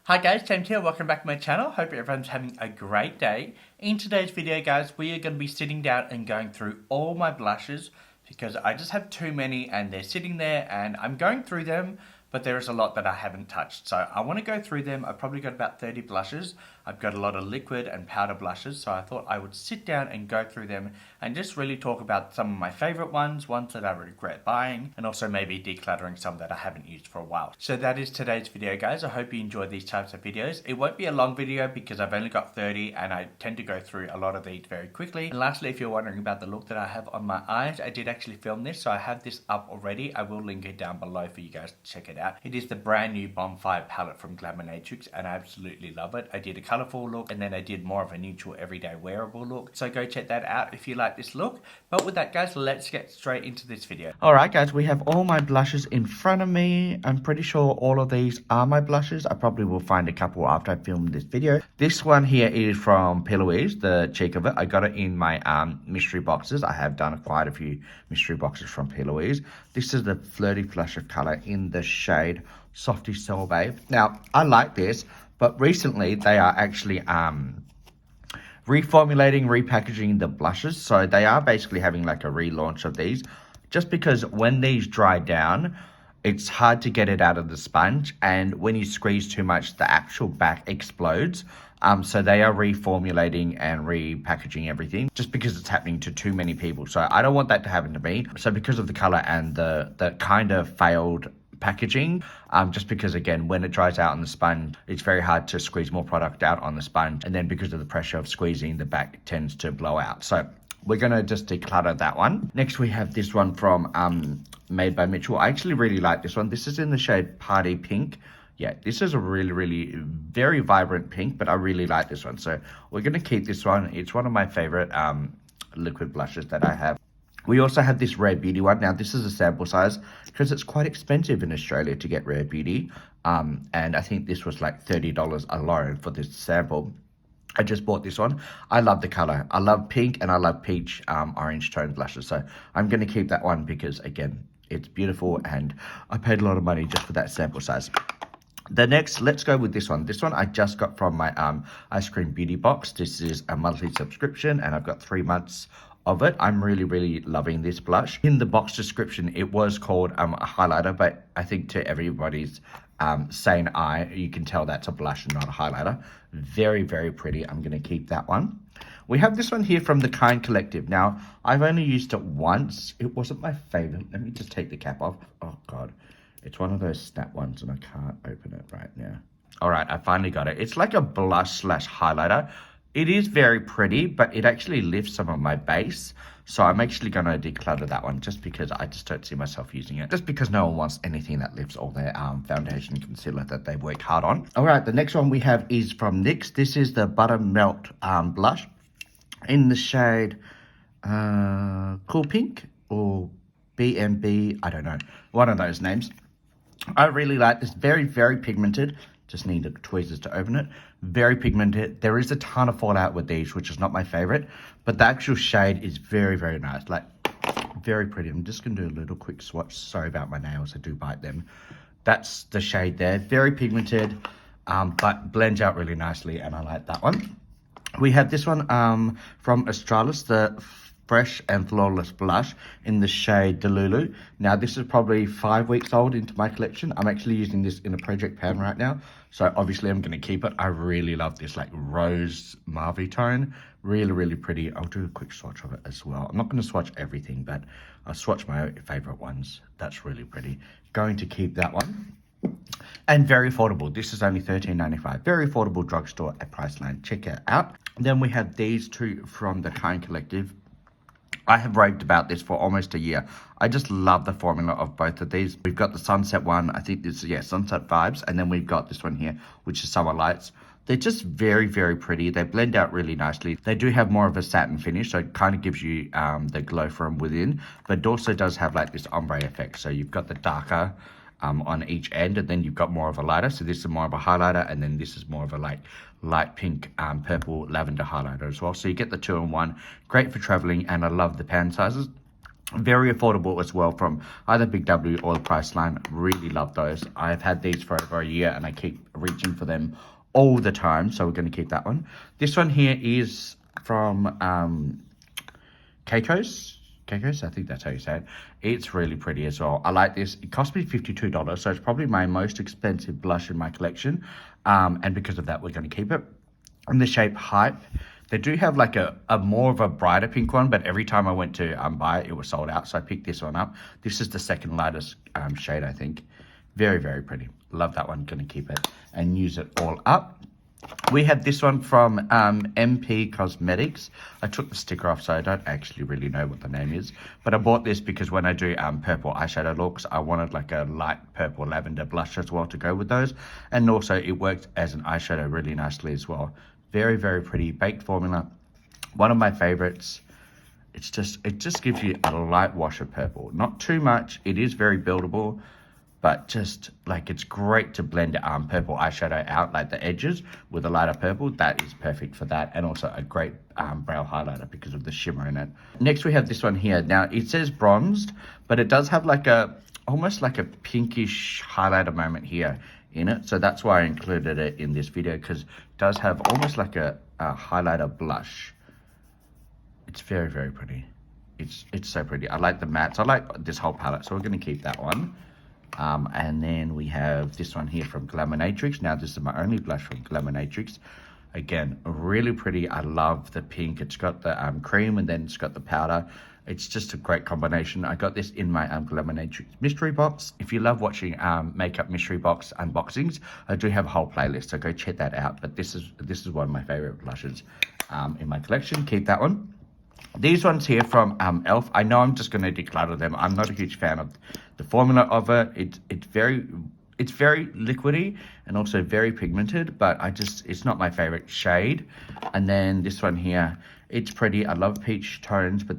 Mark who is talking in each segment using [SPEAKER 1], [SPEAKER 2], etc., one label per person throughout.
[SPEAKER 1] Hi guys, James here, welcome back to my channel. Hope everyone's having a great day. In today's video guys, we are going to be sitting down and going through all my blushes because I just have too many and they're sitting there and I'm going through them, but there is a lot that I haven't touched. So I want to go through them. I've probably got about 30 blushes. I've got a lot of liquid and powder blushes, so I thought I would sit down and go through them and just really talk about some of my favorite ones that I regret buying, and also maybe decluttering some that I haven't used for a while. So that is today's video guys. I hope you enjoy these types of videos. It won't be a long video because I've only got 30 and I tend to go through a lot of these very quickly. And lastly, if you're wondering about the look that I have on my eyes, I did actually film this, so I have this up already. I will link it down below for you guys to check it out. It is the brand new Bonfire palette from Glamour-Natrix and I absolutely love it. I did a colourful look and then I did more of a neutral everyday wearable look. So go check that out if you like this look. But with that guys, let's get straight into this video. Alright guys, we have all my blushes in front of me. I'm pretty sure all of these are my blushes. I probably will find a couple after I film this video. This one here is from P. Louise, the cheek of it. I got it in my mystery boxes. I have done quite a few mystery boxes from P. Louise. This is the Flirty Flush of Colour in the shade Softy Soul Babe. Now, I like this, but recently they are actually reformulating, repackaging the blushes. So they are basically having like a relaunch of these, just because when these dry down, it's hard to get it out of the sponge, and when you squeeze too much, the actual back explodes. So they are reformulating and repackaging everything just because it's happening to too many people. So I don't want that to happen to me. So because of the color and the kind of failed packaging, just because again when it dries out on the sponge, it's very hard to squeeze more product out on the sponge, and then because of the pressure of squeezing, the back tends to blow out. So we're gonna just declutter that one. Next we have this one from Made by Mitchell. I actually really like this one. This is in the shade Party Pink. Yeah, this is a really very vibrant pink, but I really like this one, so we're gonna keep this one. It's one of my favorite liquid blushes that I have. We also have this Rare Beauty one. Now, this is a sample size because it's quite expensive in Australia to get Rare Beauty. And I think this was like $30 alone for this sample. I just bought this one. I love the color. I love pink and I love peach orange tone blushes. So I'm going to keep that one because, again, it's beautiful and I paid a lot of money just for that sample size. The next, let's go with this one. This one I just got from my Ice Cream Beauty box. This is a monthly subscription and I've got 3 months of it. I'm really loving this blush. In the box description, it was called a highlighter, but I think to everybody's sane eye, you can tell that's a blush and not a highlighter. Very pretty. I'm going to keep that one. We have this one here from the Kind Collective. Now, I've only used it once. It wasn't my favorite. Let me just take the cap off. Oh, God. It's one of those snap ones, and I can't open it right now. All right, I finally got it. It's like a blush / highlighter. It is very pretty, but it actually lifts some of my base. So I'm actually going to declutter that one just because I just don't see myself using it. Just because no one wants anything that lifts all their foundation and concealer that they've worked hard on. All right, the next one we have is from NYX. This is the Buttermelt blush in the shade Cool Pink or BMB. I don't know. One of those names. I really like this. Very pigmented. Just need the tweezers to open it. Very pigmented. There is a ton of fallout with these, which is not my favorite, but the actual shade is very nice. Like, very pretty. I'm just going to do a little quick swatch. Sorry about my nails. I do bite them. That's the shade there. Very pigmented, but blends out really nicely, and I like that one. We have this one from Australis, the Fresh and Flawless blush in the shade Delulu. Now, this is probably 5 weeks old into my collection. I'm actually using this in a project pan right now, so obviously I'm going to keep it. I really love this like rose mauve tone. Really pretty. I'll do a quick swatch of it as well. I'm not going to swatch everything, but I'll swatch my favorite ones. That's really pretty. Going to keep that one. And very affordable. This is only $13.95. Very affordable drugstore at Priceline. Check it out. Then we have these two from the Kind Collective. I have raved about this for almost a year. I just love the formula of both of these. We've got the Sunset one. I think this is, yeah, Sunset Vibes. And then we've got this one here, which is Summer Lights. They're just very pretty. They blend out really nicely. They do have more of a satin finish, so it kind of gives you the glow from within. But it also does have like this ombre effect. So you've got the darker on each end, and then you've got more of a lighter. So this is more of a highlighter, and then this is more of a light pink, purple lavender highlighter as well. So you get the 2-in-1. Great for traveling, and I love the pan sizes. Very affordable as well from either Big W or the Priceline. Really love those. I've had these for over a year and I keep reaching for them all the time. So we're going to keep that one. This one here is from Keiko's. Keiko's, I think that's how you say it. It's really pretty as well. I like this. It cost me $52, so it's probably my most expensive blush in my collection. And because of that, we're going to keep it. In the shape Hype, they do have like a more of a brighter pink one, but every time I went to buy it, it was sold out. So I picked this one up. This is the second lightest shade, I think. Very, very pretty. Love that one. Going to keep it and use it all up. We have this one from MP Cosmetics. I took the sticker off, so I don't actually really know what the name is. But I bought this because when I do purple eyeshadow looks, I wanted like a light purple lavender blush as well to go with those. And also it worked as an eyeshadow really nicely as well. Very, very pretty baked formula. One of my favorites. It just gives you a light wash of purple. Not too much. It is very buildable. But just like it's great to blend purple eyeshadow out, like the edges with a lighter purple. That is perfect for that. And also a great brow highlighter because of the shimmer in it. Next we have this one here. Now it says bronzed, but it does have like almost like a pinkish highlighter moment here in it. So that's why I included it in this video, because it does have almost like a highlighter blush. It's very, very pretty. It's so pretty. I like the mattes. I like this whole palette, so we're going to keep that one. And then we have this one here from Glamonatrix. Now this is my only blush from Glamonatrix. Again, really pretty. I love the pink. It's got the cream and then it's got the powder. It's just a great combination. I got this in my Glamonatrix mystery box. If you love watching makeup mystery box unboxings, I do have a whole playlist, so go check that out. But this is one of my favorite blushes in my collection. Keep that one. These ones here from e.l.f. I know I'm just going to declutter them. I'm not a huge fan of the formula of it. It's very liquidy and also very pigmented, but it's not my favorite shade. And then this one here, it's pretty. I love peach tones, but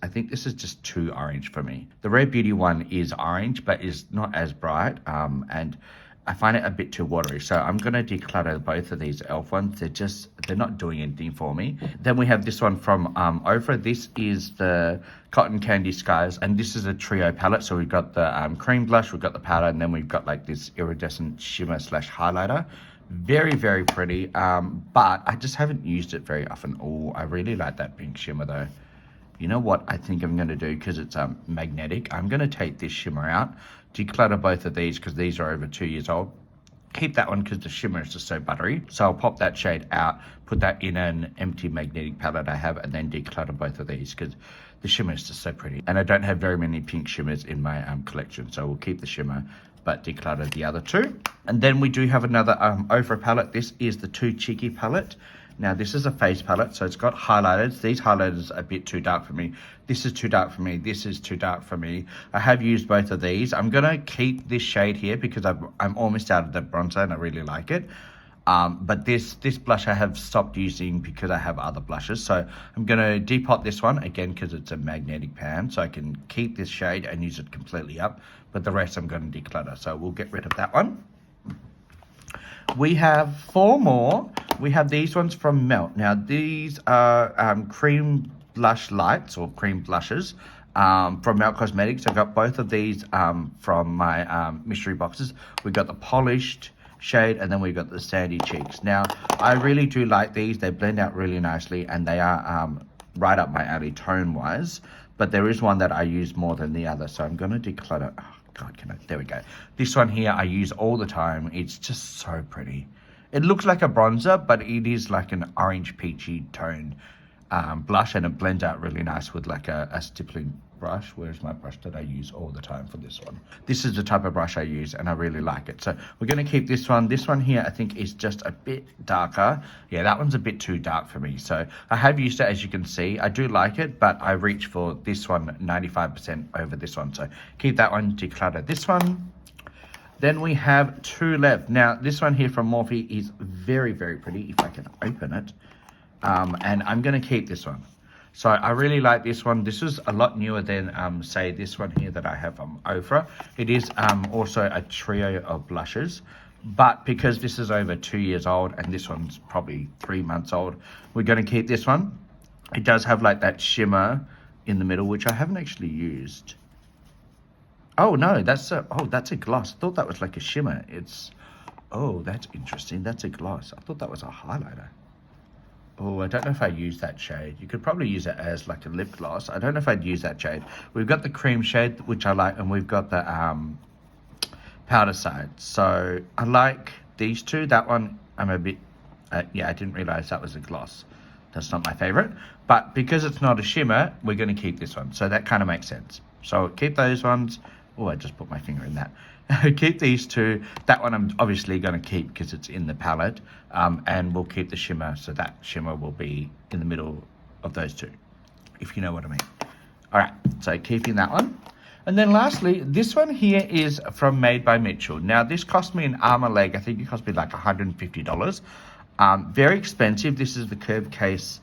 [SPEAKER 1] I think this is just too orange for me. The Rare Beauty one is orange, but is not as bright. And I find it a bit too watery, so I'm going to declutter both of these e.l.f. ones. They're not doing anything for me. Then we have this one from Ofra. This is the Cotton Candy Skies, and this is a trio palette. So we've got the cream blush, we've got the powder, and then we've got like this iridescent shimmer / highlighter. Very, very pretty, but I just haven't used it very often. Oh, I really like that pink shimmer though. You know what I think I'm going to do, because it's magnetic, I'm going to take this shimmer out, declutter both of these because these are over 2 years old. Keep that one because the shimmer is just so buttery. So I'll pop that shade out, put that in an empty magnetic palette I have, and then declutter both of these because the shimmer is just so pretty. And I don't have very many pink shimmers in my collection, so we'll keep the shimmer but declutter the other two. And then we do have another Ofra palette. This is the Too Cheeky palette. Now this is a face palette, so it's got highlighters. These highlighters are a bit too dark for me. This is too dark for me. This is too dark for me. I have used both of these. I'm gonna keep this shade here because I'm almost out of the bronzer and I really like it. But this blush I have stopped using because I have other blushes. So I'm gonna depot this one again because it's a magnetic pan, so I can keep this shade and use it completely up. But the rest I'm gonna declutter. So we'll get rid of that one. We have 4 more. We have these ones from Melt. Now these are cream blush lights or cream blushes from Melt Cosmetics. I got both of these from my mystery boxes. We got the polished shade and then we got the sandy cheeks. Now I really do like these. They blend out really nicely and they are right up my alley tone wise. But there is one that I use more than the other, so I'm going to declutter. Oh, God, there we go. This one here I use all the time. It's just so pretty. It looks like a bronzer, but it is like an orange peachy toned blush, and it blends out really nice with like a stippling brush. Where's my brush that I use all the time for this one? This is the type of brush I use and I really like it. So we're going to keep this one. This one here I think is just a bit darker. Yeah, that one's a bit too dark for me. So I have used it, as you can see. I do like it, but I reach for this one 95% over this one. So keep that one, declutter this one. Then we have 2 left. Now this one here from Morphe is very, very pretty if I can open it. And I'm going to keep this one. So I really like this one. This is a lot newer than, say, this one here that I have from Ofra. It is also a trio of blushes. But because this is over 2 years old and this one's probably 3 months old, we're going to keep this one. It does have like that shimmer in the middle, which I haven't actually used. Oh no, that's a gloss. I thought that was like a shimmer. Oh, that's interesting. That's a gloss. I thought that was a highlighter. Oh, I don't know if I'd use that shade. You could probably use it as like a lip gloss. I don't know if I'd use that shade. We've got the cream shade, which I like, and we've got the powder side. So I like these two. That one, I'm a bit, yeah, I didn't realize that was a gloss. That's not my favorite. But because it's not a shimmer, we're going to keep this one. So that kind of makes sense. So keep those ones. Oh, I just put my finger in that. Keep these two. That one I'm obviously going to keep because it's in the palette. And we'll keep the shimmer. So that shimmer will be in the middle of those two, if you know what I mean. All right, so keeping that one. And then lastly, this one here is from Made by Mitchell. Now, this cost me an arm and leg. I think it cost me like $150. Very expensive. This is the Curve Case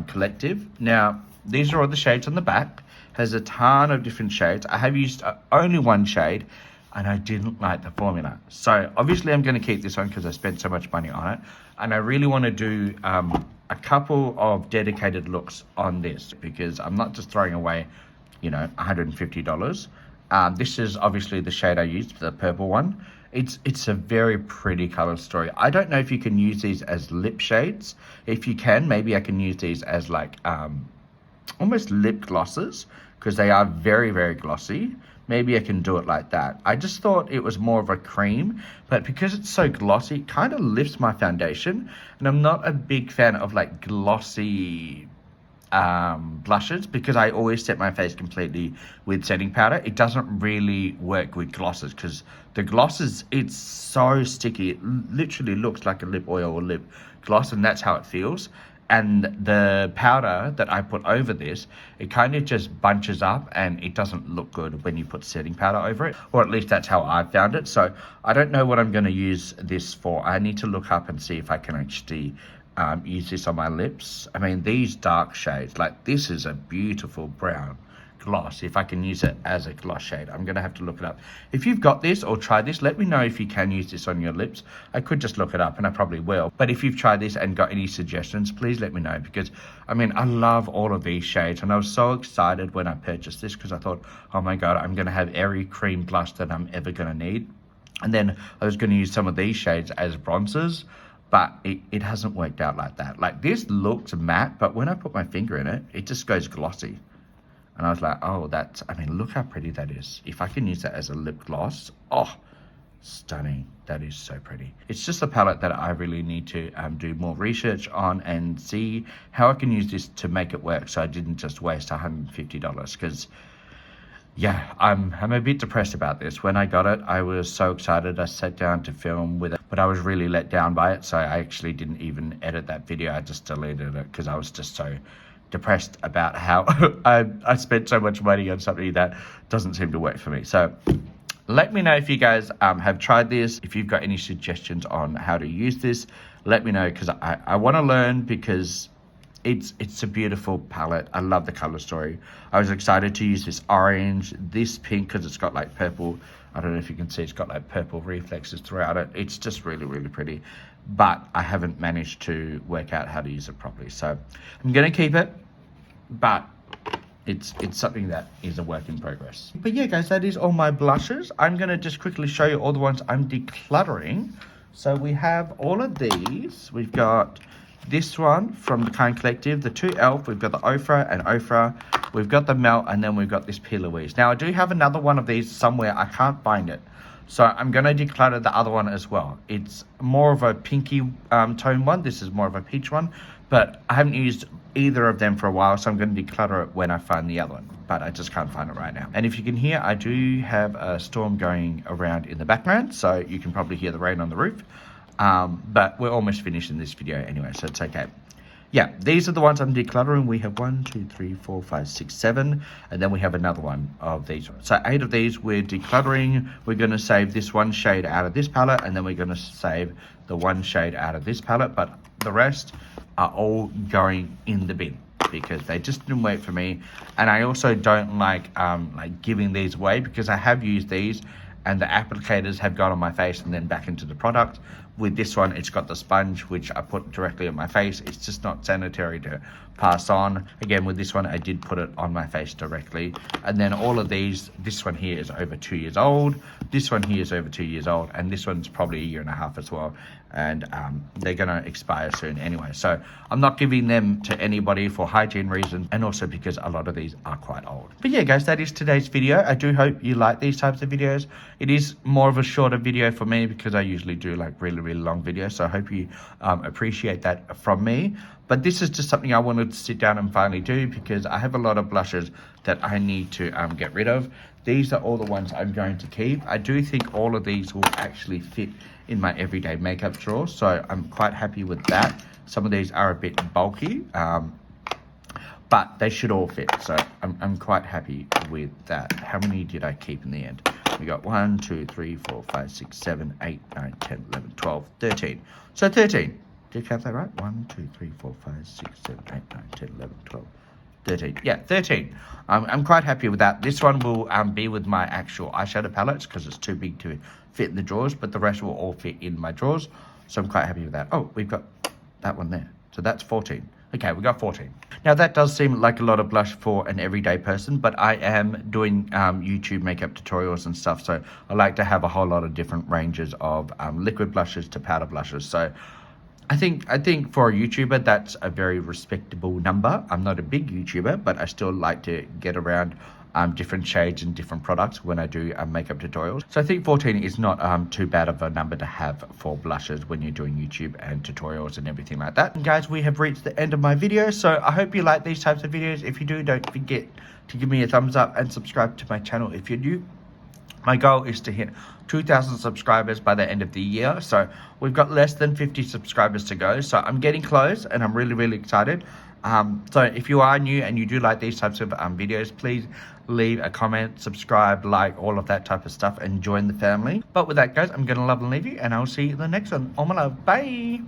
[SPEAKER 1] Collective. Now, these are all the shades on the back. Has a ton of different shades. I have used only one shade, and I didn't like the formula. So obviously I'm going to keep this one because I spent so much money on it. And I really want to do a couple of dedicated looks on this because I'm not just throwing away, you know, $150. This is obviously the shade I used, the purple one. It's a very pretty color story. I don't know if you can use these as lip shades. If you can, maybe I can use these as like almost lip glosses because they are very, very glossy. Maybe I can do it like that. I just thought it was more of a cream, but because it's so glossy, it kind of lifts my foundation. And I'm not a big fan of like glossy blushes because I always set my face completely with setting powder. It doesn't really work with glosses because the glosses, it's so sticky. It literally looks like a lip oil or lip gloss, and that's how it feels. And the powder that I put over this, it kind of just bunches up and it doesn't look good when you put setting powder over it, or at least that's how I found it. So I don't know what I'm going to use this for. I need to look up and see if I can actually use this on my lips. I mean, these dark shades, like this is a beautiful brown gloss. If I can use it as a gloss shade, I'm gonna have to look it up. If you've got this or tried this, let me know if you can use this on your lips. I could just look it up and I probably will, but if you've tried this and got any suggestions, please let me know because I mean, I love all of these shades and I was so excited when I purchased this because I thought, oh my god, I'm gonna have every cream blush that I'm ever gonna need. And then I was gonna use some of these shades as bronzers, but it hasn't worked out like that. Like this looks matte, but when I put my finger in it, it just goes glossy. And I was like, oh, I mean, look how pretty that is. If I can use that as a lip gloss, oh, stunning. That is so pretty. It's just a palette that I really need to do more research on and see how I can use this to make it work so I didn't just waste $150 because, yeah, I'm a bit depressed about this. When I got it, I was so excited. I sat down to film with it, but I was really let down by it. So I actually didn't even edit that video. I just deleted it because I was just so depressed about how I spent so much money on something that doesn't seem to work for me. So let me know if you guys have tried this. If you've got any suggestions on how to use this, let me know because I want to learn because it's a beautiful palette. I love the color story. I was excited to use this orange, this pink because it's got like purple. I don't know if you can see, it's got like purple reflexes throughout it. It's just really, really pretty. But I haven't managed to work out how to use it properly. So I'm going to keep it, but it's something that is a work in progress. But yeah, guys, that is all my blushes. I'm going to just quickly show you all the ones I'm decluttering. So we have all of these. We've got this one from the Kind Collective, the two e.l.f. We've got the Ofra and Ofra. We've got the Melt, and then we've got this P. Louise. Now, I do have another one of these somewhere. I can't find it. So I'm going to declutter the other one as well. It's more of a pinky tone one. This is more of a peach one. But I haven't used either of them for a while, so I'm going to declutter it when I find the other one. But I just can't find it right now. And if you can hear, I do have a storm going around in the background. So you can probably hear the rain on the roof. But we're almost finished in this video anyway, so it's okay. Yeah, these are the ones I'm decluttering. We have 1, 2, 3, 4, 5, 6, 7, and then we have another one of these. So 8 of these we're decluttering. We're going to save this one shade out of this palette, and then we're going to save the one shade out of this palette, but the rest are all going in the bin because they just didn't work for me. And I also don't like giving these away because I have used these and the applicators have gone on my face and then back into the product, with this one, it's got the sponge, which I put directly on my face. It's just not sanitary to pass on. Again, with this one, I did put it on my face directly. And then all of these, this one here is over 2 years old. This one here is over 2 years old. And this one's probably 1.5 years as well. And they're going to expire soon anyway. So I'm not giving them to anybody for hygiene reasons, and also because a lot of these are quite old. But yeah, guys, that is today's video. I do hope you like these types of videos. It is more of a shorter video for me because I usually do like really long videos. So I hope you appreciate that from me. But this is just something I wanted to sit down and finally do because I have a lot of blushes that I need to get rid of. These are all the ones I'm going to keep. I do think all of these will actually fit in my everyday makeup drawer, so I'm quite happy with that. Some of these are a bit bulky, but they should all fit, so I'm quite happy with that. How many did I keep in the end? We got 1, 2, 3, 4, 5, 6, 7, 8, 9, 10, 11, 12, 13. So 13. Did you count that right? 1, 2, 3, 4, 5, 6, 7, 8, 9, 10, 11, 12. 13. Yeah, 13. I'm quite happy with that. This one will be with my actual eyeshadow palettes because it's too big to fit in the drawers, but the rest will all fit in my drawers. So I'm quite happy with that. Oh, we've got that one there. So that's 14. Okay, we got 14. Now that does seem like a lot of blush for an everyday person, but I am doing YouTube makeup tutorials and stuff. So I like to have a whole lot of different ranges of liquid blushes to powder blushes. So I think for a YouTuber, that's a very respectable number. I'm not a big YouTuber, but I still like to get around different shades and different products when I do makeup tutorials. So I think 14 is not too bad of a number to have for blushes when you're doing YouTube and tutorials and everything like that. And guys, we have reached the end of my video. So I hope you like these types of videos. If you do, don't forget to give me a thumbs up and subscribe to my channel if you're new. My goal is to hit 2,000 subscribers by the end of the year. So we've got less than 50 subscribers to go. So I'm getting close and I'm really excited. So if you are new and you do like these types of videos, please leave a comment, subscribe, like, all of that type of stuff and join the family. But with that, guys, I'm going to love and leave you and I'll see you in the next one. All my love. Bye.